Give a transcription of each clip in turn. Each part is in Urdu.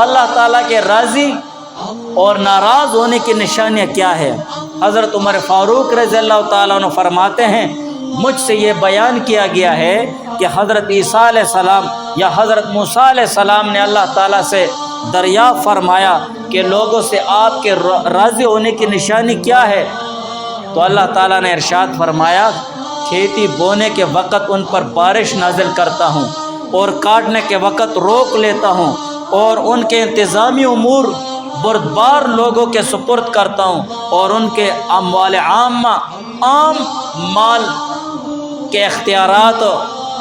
اللہ تعالیٰ کے راضی اور ناراض ہونے کی نشانیاں کیا ہے؟ حضرت عمر فاروق رضی اللہ تعالیٰ عنہ فرماتے ہیں مجھ سے یہ بیان کیا گیا ہے کہ حضرت عیسیٰ علیہ السلام یا حضرت موسیٰ علیہ السلام نے اللہ تعالیٰ سے دریافت فرمایا کہ لوگوں سے آپ کے راضی ہونے کی نشانی کیا ہے؟ تو اللہ تعالیٰ نے ارشاد فرمایا کھیتی بونے کے وقت ان پر بارش نازل کرتا ہوں اور کاٹنے کے وقت روک لیتا ہوں اور ان کے انتظامی امور بردبار لوگوں کے سپرد کرتا ہوں اور ان کے اموال عامہ عام مال کے اختیارات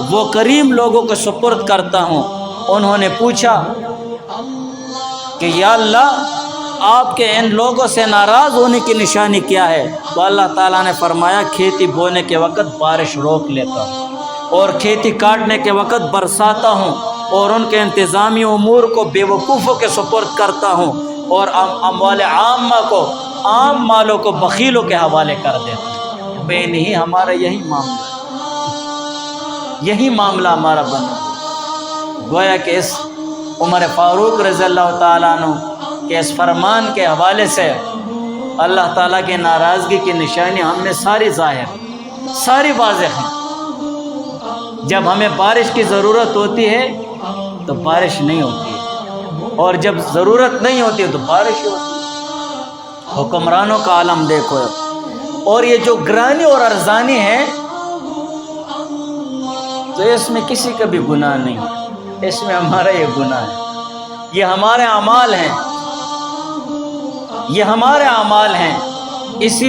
وہ کریم لوگوں کے سپرد کرتا ہوں۔ انہوں نے پوچھا کہ یا اللہ آپ کے ان لوگوں سے ناراض ہونے کی نشانی کیا ہے؟ تو اللہ تعالیٰ نے فرمایا کھیتی بونے کے وقت بارش روک لیتا ہوں اور کھیتی کاٹنے کے وقت برساتا ہوں اور ان کے انتظامی امور کو بے وقوفوں کے سپرد کرتا ہوں اور اموال عامہ کو عام مالوں کو بخیلوں کے حوالے کر دیتا ہوں۔ بے نہیں ہمارا یہی معاملہ ہمارا بنا گویا کہ اس عمر فاروق رضی اللہ تعالیٰ عنہ کہ اس فرمان کے حوالے سے اللہ تعالیٰ کی ناراضگی کی نشانی ہم نے ساری ظاہر ساری واضح ہیں۔ جب ہمیں بارش کی ضرورت ہوتی ہے تو بارش نہیں ہوتی ہے اور جب ضرورت نہیں ہوتی ہے تو بارش ہوتی ہے۔ حکمرانوں کا عالم دیکھو اور یہ جو گرانی اور ارزانی ہے تو اس میں کسی کا بھی گناہ نہیں، اس میں ہمارا یہ گناہ ہے، یہ ہمارے اعمال ہیں، یہ ہمارے اعمال ہیں۔ اسی